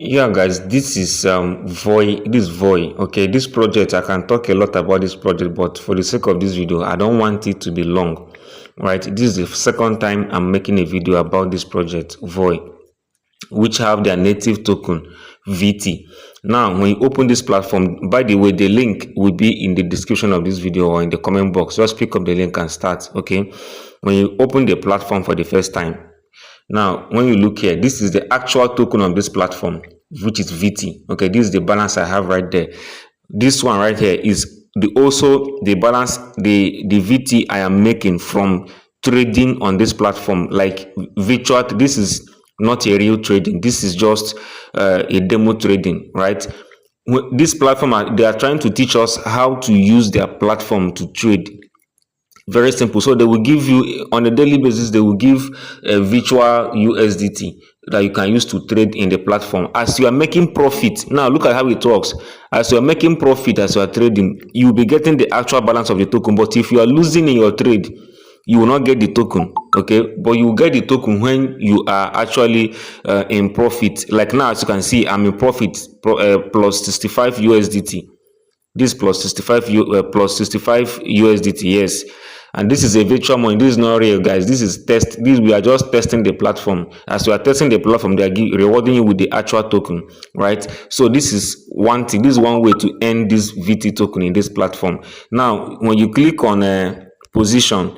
Yeah, guys, this is Vooi. Okay, this project, I can talk a lot about this project, but for the sake of this video, I don't want it to be long. Right, this is the second time I'm making a video about this project, Vooi, which have their native token VT. Now, when you open this platform, by the way, the link will be in the description of this video or in the comment box. Just pick up the link and start. Okay, when you open the platform for the first time, now, when you look here, this is the actual token of this platform, which is VT. Okay, this is the balance I have right there. This one right here is also the balance, the VT I am making from trading on this platform, like virtual. This is not a real trading. This is just a demo trading, right? This platform, they are trying to teach us how to use their platform to trade. Very simple. So they will give you on a daily basis, they will give a virtual USDT that you can use to trade in the platform. As you are making profit, now look at how it works. As you are making profit, as you are trading, you will be getting the actual balance of the token. But if you are losing in your trade, you will not get the token. Okay, but you will get the token when you are actually in profit. Like now, as you can see, I'm in profit plus 65 USDT. This plus 65 plus 65 USDT, yes. And this is a virtual money. This is not real, guys. This is test. This we are just testing the platform. As we are testing the platform, they are rewarding you with the actual token, right? So this is one thing. This is one way to earn this VT token in this platform. Now, when you click on position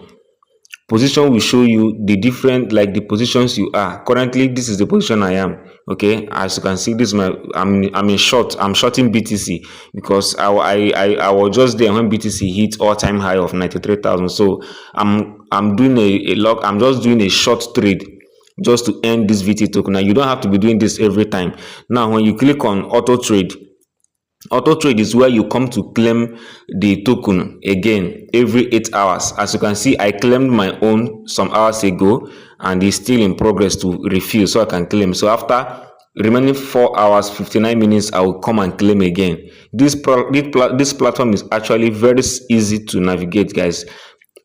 will show you the different, like the positions you are currently. This is the position I am. Okay, as you can see, this is my I'm in short. I'm shorting BTC because I was just there when BTC hit all-time high of 93,000. So I'm doing a log. I'm just doing a short trade just to earn this VT token. Now you don't have to be doing this every time. Now when you click on auto trade is where you come to claim the token again every 8 hours. As you can see, I claimed my own some hours ago and it's still in progress to refill, so I can claim. So after remaining 4 hours 59 minutes, I will come and claim again. This platform is actually very easy to navigate, guys,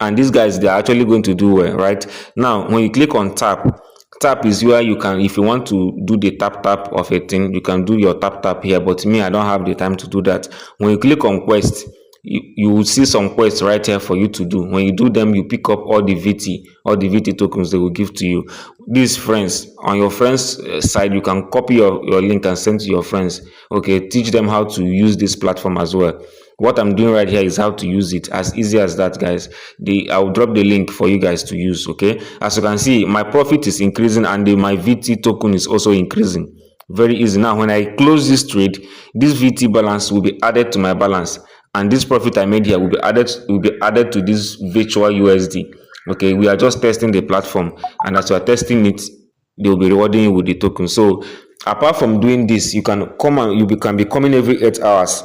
and these guys, they are actually going to do well. Right now, when you click on tap is where you can, if you want to do the tap of a thing, you can do your tap here. But me, I don't have the time to do that. When you click on quest, you will see some quests right here for you to do. When you do them, you pick up all the VT tokens they will give to you. These friends, on your friends side, you can copy your link and send to your friends. Okay, teach them how to use this platform as well. What I'm doing right here is how to use it. As easy as that, guys. I'll drop the link for you guys to use. Okay, as you can see, my profit is increasing and my VT token is also increasing. Very easy. Now when I close this trade, this VT balance will be added to my balance, and this profit I made here will be added to this virtual USD. Okay, we are just testing the platform, and as you are testing it, they will be rewarding you with the token. So apart from doing this, you can come and you can be coming every 8 hours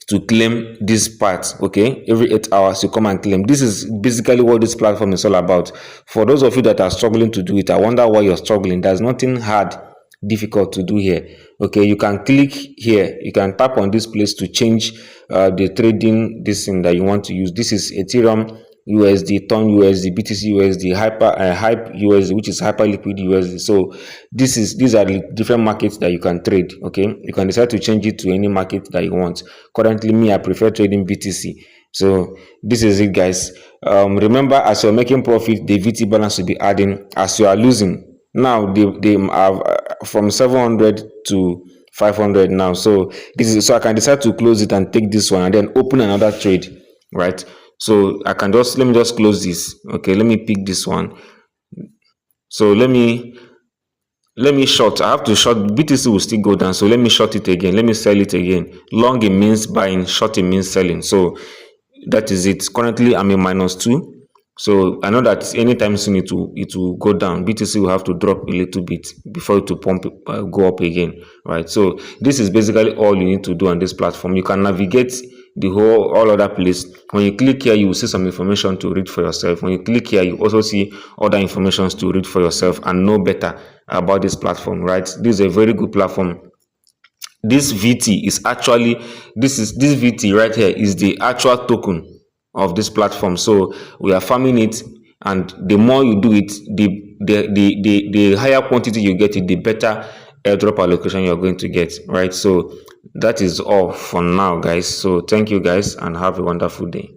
to claim this part. Okay, every 8 hours you come and claim. This is basically what this platform is all about. For those of you that are struggling to do it, I wonder why you're struggling. There's nothing hard, difficult to do here. Okay, you can click here, you can tap on this place to change the trading this thing that you want to use. This is Ethereum USD, Ton USD, BTC USD, Hype USD, which is hyper liquid USD. So these are the different markets that you can trade. Okay, you can decide to change it to any market that you want. Currently, me, I prefer trading BTC. So this is it, guys. Remember, as you're making profit, the VT balance will be adding. As you are losing, now they have from 700 to 500 now. So this is, so I can decide to close it and take this one and then open another trade, right? So I can just, let me just close this. Okay, let me pick this one. So let me short. I have to short. BTC will still go down, so let me short it again. Let me sell it again. Long it means buying, short it means selling. So that is it. Currently I'm in -2. So I know that anytime soon it will go down. BTC will have to drop a little bit before it to pump go up again, right? So this is basically all you need to do on this platform. You can navigate the all other place. When you click here, you will see some information to read for yourself. When you click here, you also see other information to read for yourself and know better about this platform, right? This is a very good platform. This VT is actually, this VT right here is the actual token of this platform. So we are farming it, and the more you do it, the higher quantity you get it, the better airdrop allocation you're going to get, right? So that is all for now, guys. So thank you guys and have a wonderful day.